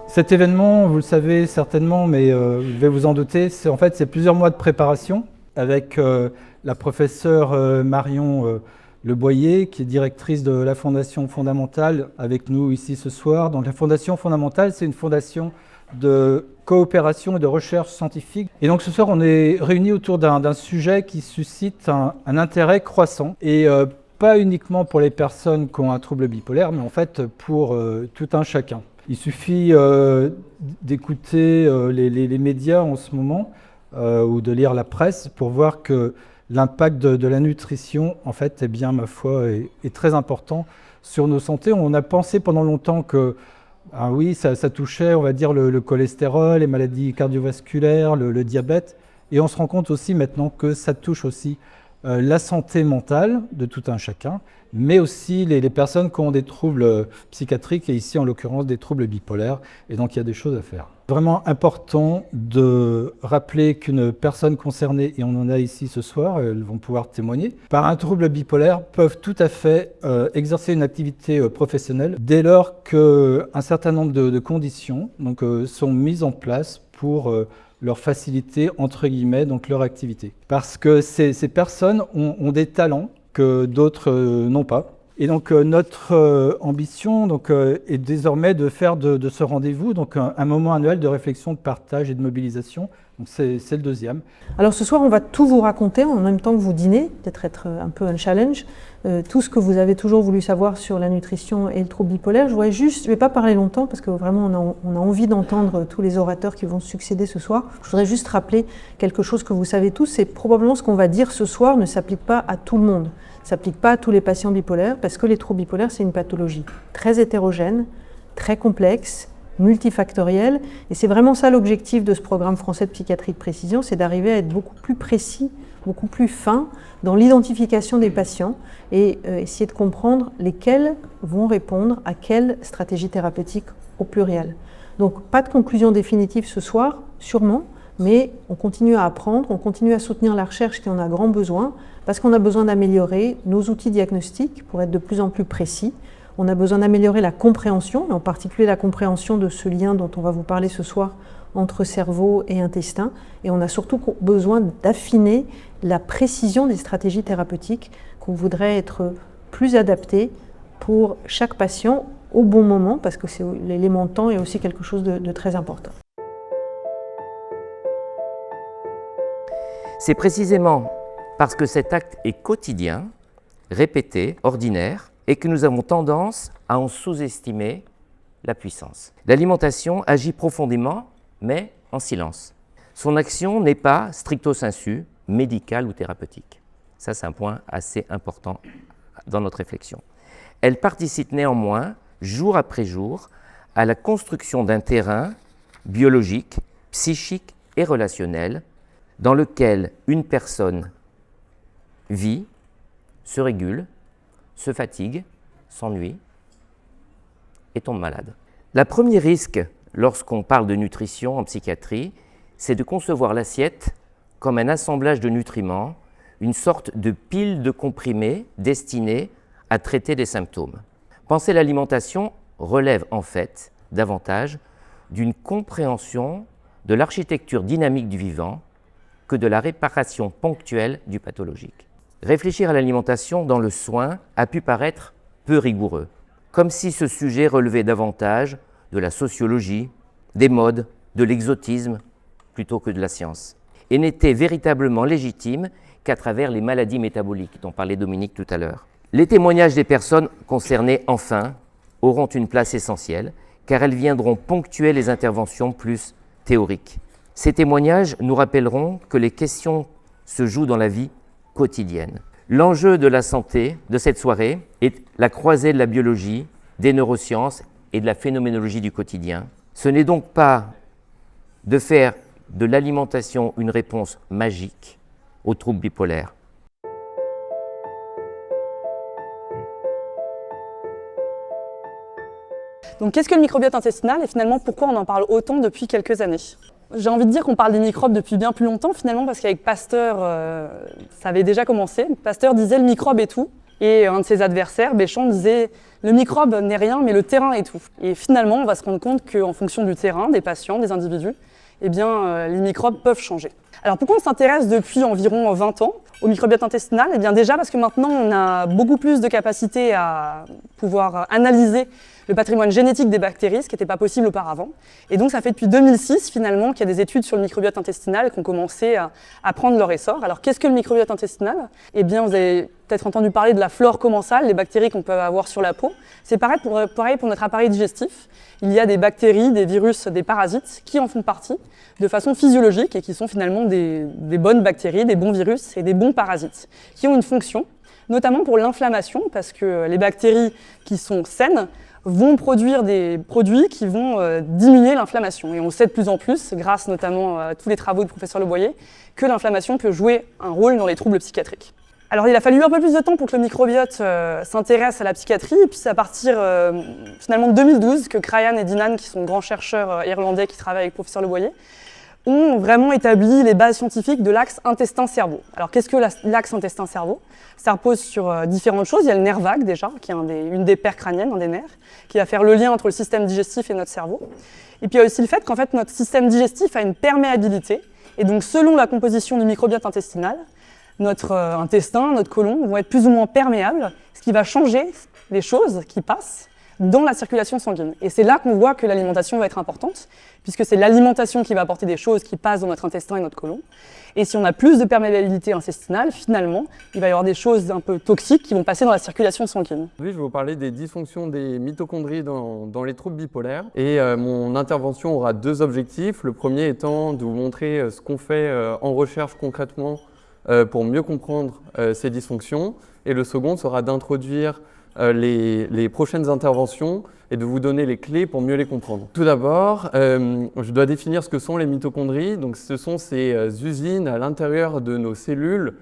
Cet événement, vous le savez certainement, mais je vais vous en doter, c'est plusieurs mois de préparation avec la professeure Marion Leboyer, qui est directrice de la Fondation Fondamentale, avec nous ici ce soir. Donc la Fondation Fondamentale, c'est une fondation de coopération et de recherche scientifique. Et donc ce soir, on est réunis autour d'un sujet qui suscite un intérêt croissant, et pas uniquement pour les personnes qui ont un trouble bipolaire, mais en fait pour tout un chacun. Il suffit d'écouter les médias en ce moment ou de lire la presse pour voir que l'impact de la nutrition, en fait, eh bien, ma foi, est très important sur nos santé. On a pensé pendant longtemps que oui, ça touchait, on va dire, le cholestérol, les maladies cardiovasculaires, le diabète. Et on se rend compte aussi maintenant que ça touche aussi la santé mentale de tout un chacun, mais aussi les personnes qui ont des troubles psychiatriques, et ici en l'occurrence des troubles bipolaires, et donc il y a des choses à faire. Vraiment important de rappeler qu'une personne concernée, et on en a ici ce soir, elles vont pouvoir témoigner, par un trouble bipolaire peuvent tout à fait exercer une activité professionnelle dès lors qu'un certain nombre de conditions sont mises en place pour leur faciliter, entre guillemets, donc leur activité. Parce que ces personnes ont des talents que d'autres n'ont pas. Et donc notre ambition est désormais de faire de ce rendez-vous un moment annuel de réflexion, de partage et de mobilisation. Donc c'est le deuxième. Alors ce soir, on va tout vous raconter en même temps que vous dînez, peut-être être un peu un challenge. Tout ce que vous avez toujours voulu savoir sur la nutrition et le trouble bipolaire. Je ne vais pas parler longtemps parce que vraiment on a envie d'entendre tous les orateurs qui vont succéder ce soir. Je voudrais juste rappeler quelque chose que vous savez tous, c'est probablement ce qu'on va dire ce soir ne s'applique pas à tout le monde. Ça ne s'applique pas à tous les patients bipolaires parce que les troubles bipolaires, c'est une pathologie très hétérogène, très complexe, multifactorielle. Et c'est vraiment ça l'objectif de ce programme français de psychiatrie de précision, c'est d'arriver à être beaucoup plus précis, beaucoup plus fin dans l'identification des patients et essayer de comprendre lesquels vont répondre à quelle stratégie thérapeutique au pluriel. Donc pas de conclusion définitive ce soir, sûrement, mais on continue à apprendre, on continue à soutenir la recherche qui en a grand besoin, parce qu'on a besoin d'améliorer nos outils diagnostiques pour être de plus en plus précis. On a besoin d'améliorer la compréhension, et en particulier la compréhension de ce lien dont on va vous parler ce soir entre cerveau et intestin. Et on a surtout besoin d'affiner la précision des stratégies thérapeutiques qu'on voudrait être plus adaptées pour chaque patient au bon moment, parce que l'élément temps est aussi quelque chose de très important. C'est précisément parce que cet acte est quotidien, répété, ordinaire, et que nous avons tendance à en sous-estimer la puissance. L'alimentation agit profondément, mais en silence. Son action n'est pas stricto sensu, médicale ou thérapeutique. Ça, c'est un point assez important dans notre réflexion. Elle participe néanmoins, jour après jour, à la construction d'un terrain biologique, psychique et relationnel dans lequel une personne vit, se régule, se fatigue, s'ennuie et tombe malade. Le premier risque lorsqu'on parle de nutrition en psychiatrie, c'est de concevoir l'assiette comme un assemblage de nutriments, une sorte de pile de comprimés destinés à traiter des symptômes. Penser l'alimentation relève en fait davantage d'une compréhension de l'architecture dynamique du vivant que de la réparation ponctuelle du pathologique. Réfléchir à l'alimentation dans le soin a pu paraître peu rigoureux, comme si ce sujet relevait davantage de la sociologie, des modes, de l'exotisme, plutôt que de la science, et n'était véritablement légitime qu'à travers les maladies métaboliques dont parlait Dominique tout à l'heure. Les témoignages des personnes concernées, enfin, auront une place essentielle, car elles viendront ponctuer les interventions plus théoriques. Ces témoignages nous rappelleront que les questions se jouent dans la vie quotidienne. L'enjeu de la santé de cette soirée est la croisée de la biologie, des neurosciences et de la phénoménologie du quotidien. Ce n'est donc pas de faire de l'alimentation une réponse magique aux troubles bipolaires. Donc qu'est-ce que le microbiote intestinal et finalement pourquoi on en parle autant depuis quelques années ? J'ai envie de dire qu'on parle des microbes depuis bien plus longtemps finalement parce qu'avec Pasteur, ça avait déjà commencé. Pasteur disait le microbe est tout Et un de ses adversaires, Béchamp, disait « Le microbe n'est rien, mais le terrain est tout ». Et finalement, on va se rendre compte qu'en fonction du terrain, des patients, des individus, eh bien, les microbes peuvent changer. Alors pourquoi on s'intéresse depuis environ 20 ans au microbiote intestinal? Eh bien déjà parce que maintenant on a beaucoup plus de capacité à pouvoir analyser le patrimoine génétique des bactéries, ce qui n'était pas possible auparavant. Et donc ça fait depuis 2006 finalement qu'il y a des études sur le microbiote intestinal qui ont commencé à prendre leur essor. Alors qu'est-ce que le microbiote intestinal? Eh bien vous avez peut-être entendu parler de la flore commensale, les bactéries qu'on peut avoir sur la peau. C'est pareil pour notre appareil digestif. Il y a des bactéries, des virus, des parasites qui en font partie de façon physiologique et qui sont finalement des bonnes bactéries, des bons virus et des bons parasites qui ont une fonction, notamment pour l'inflammation, parce que les bactéries qui sont saines vont produire des produits qui vont diminuer l'inflammation. Et on sait de plus en plus, grâce notamment à tous les travaux du professeur Le Boyer, que l'inflammation peut jouer un rôle dans les troubles psychiatriques. Alors il a fallu un peu plus de temps pour que le microbiote s'intéresse à la psychiatrie, et puis c'est à partir finalement de 2012 que Cryan et Dinan, qui sont grands chercheurs irlandais qui travaillent avec le professeur Le Boyer, ont vraiment établi les bases scientifiques de l'axe intestin-cerveau. Alors qu'est-ce que l'axe intestin-cerveau? Ça repose sur différentes choses. Il y a le nerf vague déjà, qui est une des paires crâniennes, un des nerfs, qui va faire le lien entre le système digestif et notre cerveau. Et puis il y a aussi le fait qu'en fait notre système digestif a une perméabilité, et donc selon la composition du microbiote intestinal, notre intestin, notre côlon vont être plus ou moins perméables, ce qui va changer les choses qui passent dans la circulation sanguine. Et c'est là qu'on voit que l'alimentation va être importante, puisque c'est l'alimentation qui va apporter des choses qui passent dans notre intestin et notre côlon. Et si on a plus de perméabilité intestinale, finalement, il va y avoir des choses un peu toxiques qui vont passer dans la circulation sanguine. Aujourd'hui, je vais vous parler des dysfonctions des mitochondries dans les troubles bipolaires. Et mon intervention aura deux objectifs. Le premier étant de vous montrer ce qu'on fait en recherche concrètement pour mieux comprendre ces dysfonctions. Et le second sera d'introduire les prochaines interventions et de vous donner les clés pour mieux les comprendre. Tout d'abord, je dois définir ce que sont les mitochondries. Donc, ce sont ces usines à l'intérieur de nos cellules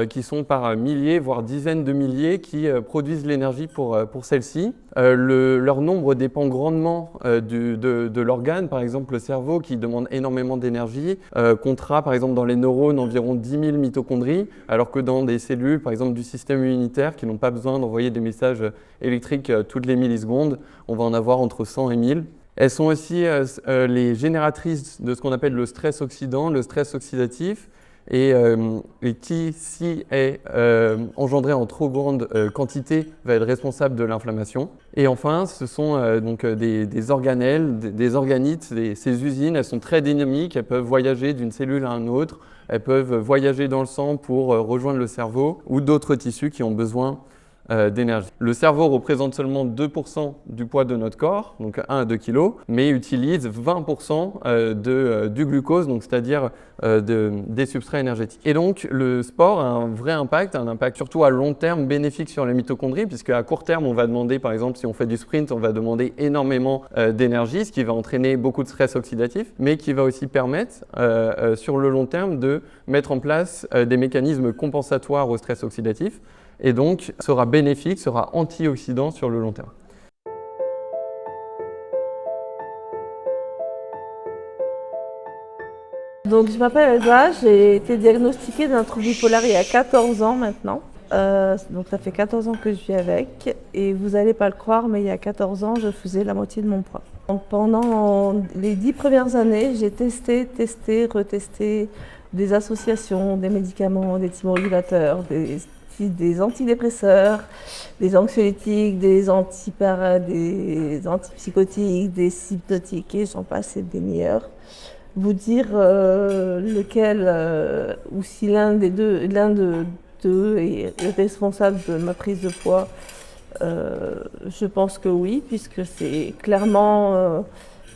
qui sont par milliers, voire dizaines de milliers, qui produisent l'énergie pour celles-ci. Leur nombre dépend grandement de l'organe. Par exemple, le cerveau, qui demande énormément d'énergie, comptera, par exemple, dans les neurones, environ 10 000 mitochondries, alors que dans des cellules, par exemple, du système immunitaire, qui n'ont pas besoin d'envoyer des messages électriques toutes les millisecondes, on va en avoir entre 100 et 1000. Elles sont aussi les génératrices de ce qu'on appelle le stress oxydant, le stress oxydatif, et qui, si est engendré en trop grande quantité, va être responsable de l'inflammation. Et enfin, ce sont donc des organelles, des organites, ces usines, elles sont très dynamiques, elles peuvent voyager d'une cellule à une autre, elles peuvent voyager dans le sang pour rejoindre le cerveau ou d'autres tissus qui ont besoin d'énergie. Le cerveau représente seulement 2% du poids de notre corps, donc 1 à 2 kg, mais utilise 20% du glucose, donc c'est-à-dire des substrats énergétiques. Et donc le sport a un vrai impact, un impact surtout à long terme bénéfique sur les mitochondries, puisque à court terme, on va demander, par exemple, si on fait du sprint, on va demander énormément d'énergie, ce qui va entraîner beaucoup de stress oxydatif, mais qui va aussi permettre sur le long terme de mettre en place des mécanismes compensatoires au stress oxydatif, et donc sera bénéfique, sera antioxydant sur le long terme. Donc je m'appelle Elsa, j'ai été diagnostiquée d'un trouble bipolaire il y a 14 ans maintenant. Donc ça fait 14 ans que je vis avec, et vous n'allez pas le croire, mais il y a 14 ans, je faisais la moitié de mon poids. Donc pendant les 10 premières années, j'ai testé, retesté des associations, des médicaments, des thymorégulateurs, des antidépresseurs, des anxiolytiques, des antipsychotiques, des hypnotiques, et j'en passe, c'est des meilleurs. Vous dire lequel, ou si l'un de deux est responsable de ma prise de poids, je pense que oui, puisque c'est clairement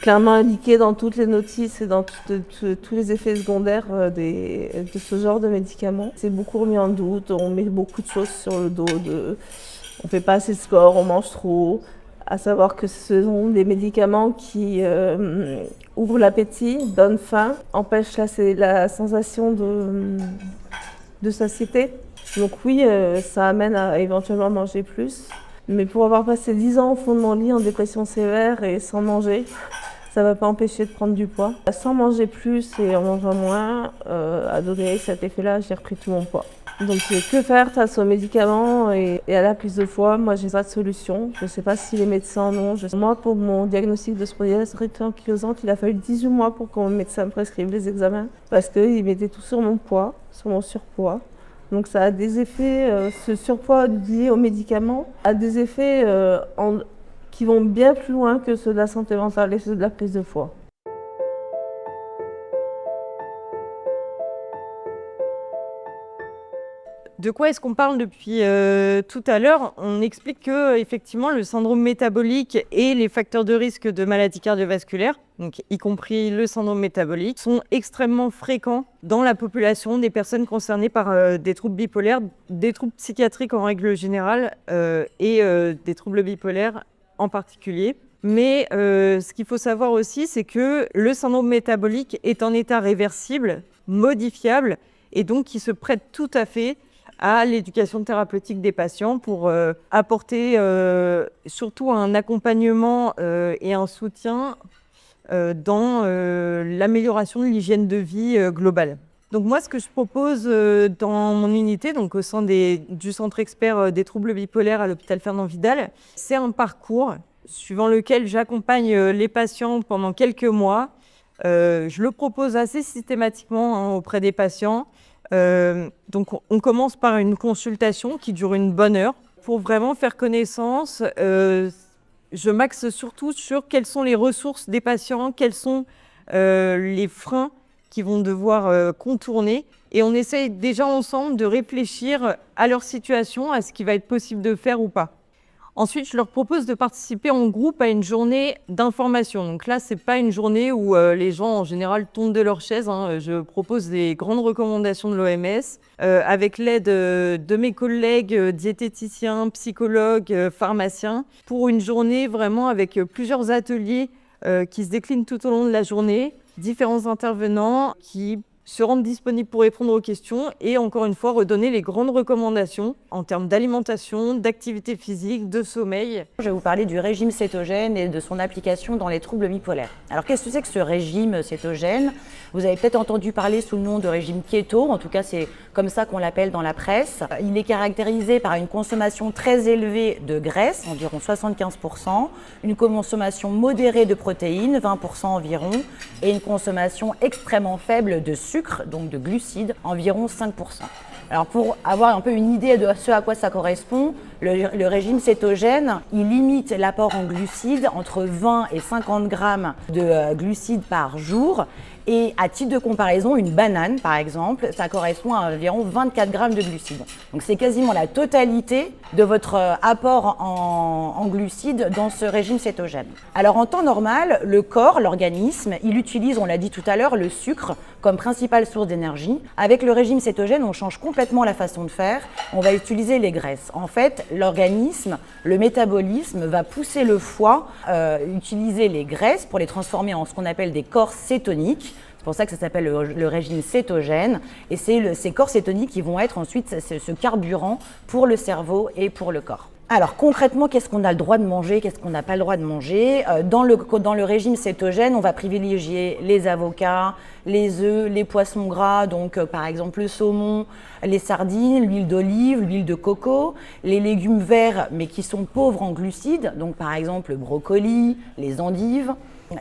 indiqué dans toutes les notices et dans tous les effets secondaires de ce genre de médicaments. C'est beaucoup remis en doute, on met beaucoup de choses sur le dos, on ne fait pas assez de sport, on mange trop, à savoir que ce sont des médicaments qui ouvrent l'appétit, donnent faim, empêchent la sensation de satiété. Donc oui, ça amène à éventuellement manger plus. Mais pour avoir passé 10 ans au fond de mon lit en dépression sévère et sans manger, Ça ne va pas empêcher de prendre du poids. Sans manger plus et en mangeant moins, à donner cet effet-là, j'ai repris tout mon poids. Donc que faire face aux médicaments et à la prise de poids? Moi, j'ai pas de solution. Je ne sais pas si les médecins en ont. Moi, pour mon diagnostic de spondylite anchylosante, il a fallu 18 mois pour que mon médecin me prescrive les examens parce qu'il mettait tout sur mon poids, sur mon surpoids. Donc ça a des effets, ce surpoids lié aux médicaments a des effets qui vont bien plus loin que ceux de la santé mentale et ceux de la prise de poids. De quoi est-ce qu'on parle depuis tout à l'heure? On explique que effectivement le syndrome métabolique et les facteurs de risque de maladies cardiovasculaires, donc y compris le syndrome métabolique, sont extrêmement fréquents dans la population des personnes concernées par des troubles bipolaires, des troubles psychiatriques en règle générale et des troubles bipolaires en particulier. Mais ce qu'il faut savoir aussi, c'est que le syndrome métabolique est en état réversible, modifiable, et donc qui se prête tout à fait à l'éducation thérapeutique des patients pour apporter surtout un accompagnement et un soutien dans l'amélioration de l'hygiène de vie globale. Donc moi, ce que je propose dans mon unité, donc au sein du centre expert des troubles bipolaires à l'hôpital Fernand Vidal, c'est un parcours suivant lequel j'accompagne les patients pendant quelques mois. Je le propose assez systématiquement auprès des patients. Donc on commence par une consultation qui dure une bonne heure pour vraiment faire connaissance. Je m'axe surtout sur quelles sont les ressources des patients, quels sont les freins qu'ils vont devoir contourner. Et on essaye déjà ensemble de réfléchir à leur situation, à ce qui va être possible de faire ou pas. Ensuite, je leur propose de participer en groupe à une journée d'information. Donc là, ce n'est pas une journée où les gens, en général, tombent de leur chaise. Je propose des grandes recommandations de l'OMS avec l'aide de mes collègues diététiciens, psychologues, pharmaciens, pour une journée vraiment avec plusieurs ateliers qui se déclinent tout au long de la journée, différents intervenants qui se rendre disponible pour répondre aux questions et encore une fois redonner les grandes recommandations en termes d'alimentation, d'activité physique, de sommeil. Je vais vous parler du régime cétogène et de son application dans les troubles bipolaires. Alors qu'est-ce que c'est que ce régime cétogène? Vous avez peut-être entendu parler sous le nom de régime keto, en tout cas c'est comme ça qu'on l'appelle dans la presse. Il est caractérisé par une consommation très élevée de graisse, environ 75%, une consommation modérée de protéines, 20% environ, et une consommation extrêmement faible de sucre, donc de glucides, environ 5%. Alors pour avoir un peu une idée de ce à quoi ça correspond, le régime cétogène, il limite l'apport en glucides entre 20 et 50 grammes de glucides par jour. Et à titre de comparaison, une banane, par exemple, ça correspond à environ 24 grammes de glucides. Donc c'est quasiment la totalité de votre apport en glucides dans ce régime cétogène. Alors en temps normal, le corps, l'organisme, il utilise, on l'a dit tout à l'heure, le sucre comme principale source d'énergie. Avec le régime cétogène, on change complètement la façon de faire. On va utiliser les graisses. En fait, l'organisme, le métabolisme va pousser le foie, utiliser les graisses pour les transformer en ce qu'on appelle des corps cétoniques. C'est pour ça que ça s'appelle le régime cétogène. Et c'est ces corps cétoniques qui vont être ensuite ce carburant pour le cerveau et pour le corps. Alors concrètement, qu'est-ce qu'on a le droit de manger, qu'est-ce qu'on n'a pas le droit de manger? Dans le régime cétogène, on va privilégier les avocats, les œufs, les poissons gras, donc par exemple le saumon, les sardines, l'huile d'olive, l'huile de coco, les légumes verts mais qui sont pauvres en glucides, donc par exemple le brocoli, les endives,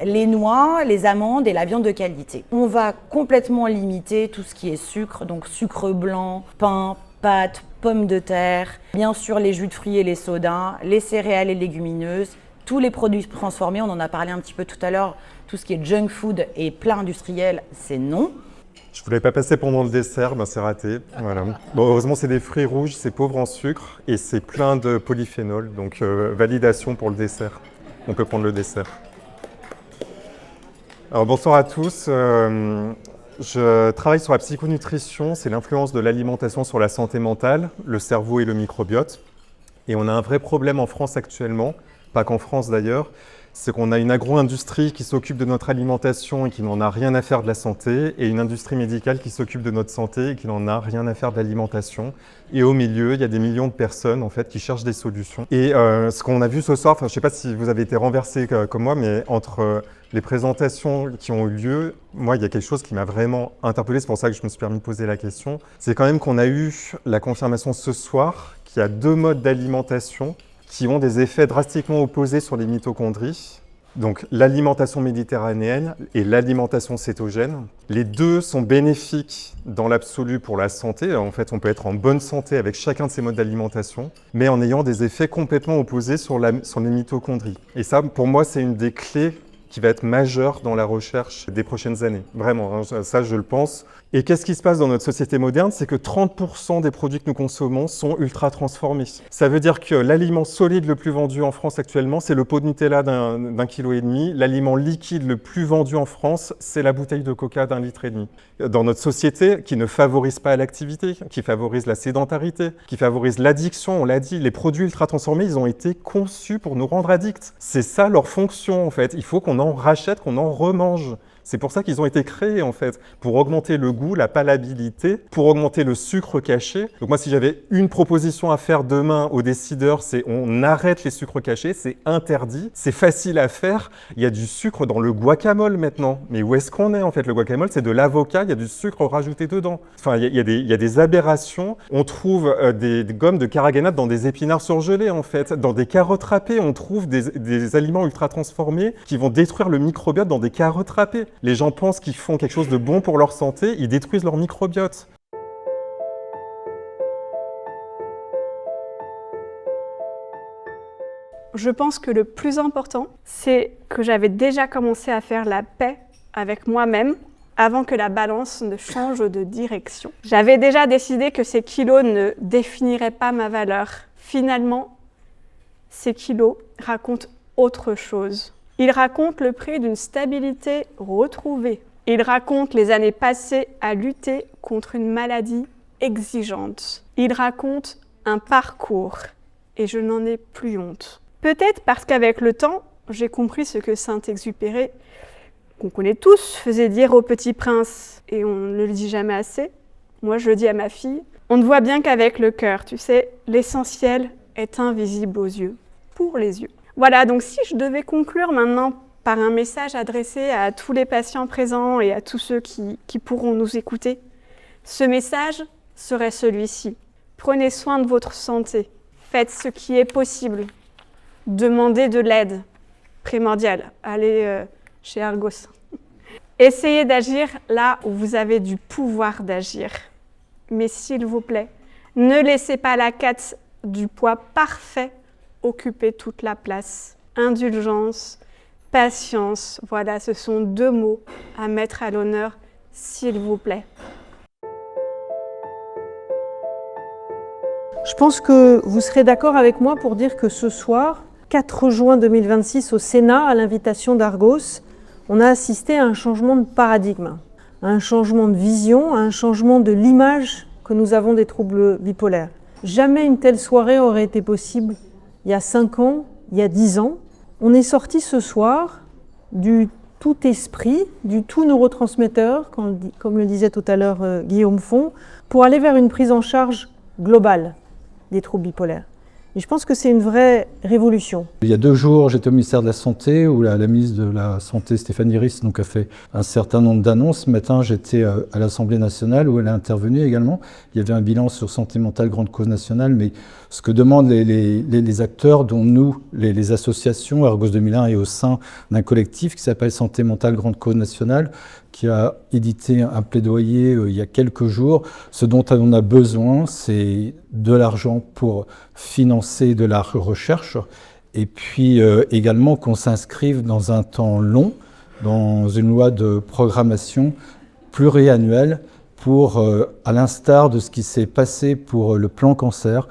les noix, les amandes et la viande de qualité. On va complètement limiter tout ce qui est sucre, donc sucre blanc, pain, pâtes, pommes de terre, bien sûr les jus de fruits et les sodas, les céréales et légumineuses, tous les produits transformés, on en a parlé un petit peu tout à l'heure, tout ce qui est junk food et plat industriel, c'est non. Je ne voulais pas passer pendant le dessert, c'est raté. Voilà. Bon, heureusement, c'est des fruits rouges, c'est pauvre en sucre et c'est plein de polyphénol, donc validation pour le dessert. On peut prendre le dessert. Alors, bonsoir à tous. Je travaille sur la psychonutrition, c'est l'influence de l'alimentation sur la santé mentale, le cerveau et le microbiote. Et on a un vrai problème en France actuellement, pas qu'en France d'ailleurs, c'est qu'on a une agro-industrie qui s'occupe de notre alimentation et qui n'en a rien à faire de la santé, et une industrie médicale qui s'occupe de notre santé et qui n'en a rien à faire de l'alimentation. Et au milieu, il y a des millions de personnes en fait, qui cherchent des solutions. Et ce qu'on a vu ce soir, je ne sais pas si vous avez été renversés comme moi, mais entre les présentations qui ont eu lieu, moi, il y a quelque chose qui m'a vraiment interpellé, c'est pour ça que je me suis permis de poser la question. C'est quand même qu'on a eu la confirmation ce soir qu'il y a 2 modes d'alimentation qui ont des effets drastiquement opposés sur les mitochondries. Donc l'alimentation méditerranéenne et l'alimentation cétogène. Les 2 sont bénéfiques dans l'absolu pour la santé. En fait, on peut être en bonne santé avec chacun de ces modes d'alimentation, mais en ayant des effets complètement opposés sur les mitochondries. Et ça, pour moi, c'est une des clés qui va être majeure dans la recherche des prochaines années. Vraiment, hein, ça je le pense. Et qu'est-ce qui se passe dans notre société moderne? C'est que 30% des produits que nous consommons sont ultra transformés. Ça veut dire que l'aliment solide le plus vendu en France actuellement, c'est le pot de Nutella d'1,5 kg. L'aliment liquide le plus vendu en France, c'est la bouteille de Coca d'1,5 litre. Dans notre société qui ne favorise pas l'activité, qui favorise la sédentarité, qui favorise l'addiction, on l'a dit, les produits ultra transformés, ils ont été conçus pour nous rendre addicts. C'est ça leur fonction en fait. Il faut qu'on en rachète, qu'on en remange. C'est pour ça qu'ils ont été créés en fait, pour augmenter le goût, la palatabilité, pour augmenter le sucre caché. Donc moi si j'avais une proposition à faire demain aux décideurs, c'est on arrête les sucres cachés, c'est interdit, c'est facile à faire. Il y a du sucre dans le guacamole maintenant. Mais où est-ce qu'on est en fait? Le guacamole c'est de l'avocat, il y a du sucre rajouté dedans. Enfin il y a des aberrations. On trouve des gommes de carrageenan dans des épinards surgelés en fait. Dans des carottes râpées, on trouve des aliments ultra transformés qui vont détruire le microbiote dans des carottes râpées. Les gens pensent qu'ils font quelque chose de bon pour leur santé, ils détruisent leur microbiote. Je pense que le plus important, c'est que j'avais déjà commencé à faire la paix avec moi-même avant que la balance ne change de direction. J'avais déjà décidé que ces kilos ne définiraient pas ma valeur. Finalement, ces kilos racontent autre chose. Ils racontent le prix d'une stabilité retrouvée. Ils racontent les années passées à lutter contre une maladie exigeante. Ils racontent un parcours et je n'en ai plus honte. Peut-être parce qu'avec le temps, j'ai compris ce que Saint-Exupéry, qu'on connaît tous, faisait dire au Petit Prince, et on ne le dit jamais assez. Moi, je le dis à ma fille. On ne voit bien qu'avec le cœur, tu sais, l'essentiel est invisible aux yeux, pour les yeux. Voilà, donc si je devais conclure maintenant par un message adressé à tous les patients présents et à tous ceux qui pourront nous écouter, ce message serait celui-ci. Prenez soin de votre santé, faites ce qui est possible, demandez de l'aide, primordial, allez chez Argos. Essayez d'agir là où vous avez du pouvoir d'agir. Mais s'il vous plaît, ne laissez pas la quête du poids parfait occuper toute la place. Indulgence, patience, voilà, ce sont 2 mots à mettre à l'honneur, s'il vous plaît. Je pense que vous serez d'accord avec moi pour dire que ce soir, 4 juin 2026 au Sénat, à l'invitation d'Argos, on a assisté à un changement de paradigme, à un changement de vision, à un changement de l'image que nous avons des troubles bipolaires. Jamais une telle soirée aurait été possible il y a 5 ans, il y a 10 ans. On est sorti ce soir du tout esprit, du tout neurotransmetteur, comme le disait tout à l'heure Guillaume Font, pour aller vers une prise en charge globale des troubles bipolaires. Et je pense que c'est une vraie révolution. Il y a 2 jours, j'étais au ministère de la Santé, où la ministre de la Santé, Stéphanie Risse, a fait un certain nombre d'annonces. Ce matin, j'étais à l'Assemblée nationale, où elle a intervenu également. Il y avait un bilan sur santé mentale, grande cause nationale, mais ce que demandent les acteurs, dont nous, les associations, Argos 2001 est au sein d'un collectif qui s'appelle Santé mentale, grande cause nationale, qui a édité un plaidoyer il y a quelques jours. Ce dont on a besoin, c'est de l'argent pour financer de la recherche et puis également qu'on s'inscrive dans un temps long, dans une loi de programmation pluriannuelle pour, à l'instar de ce qui s'est passé pour le plan cancer.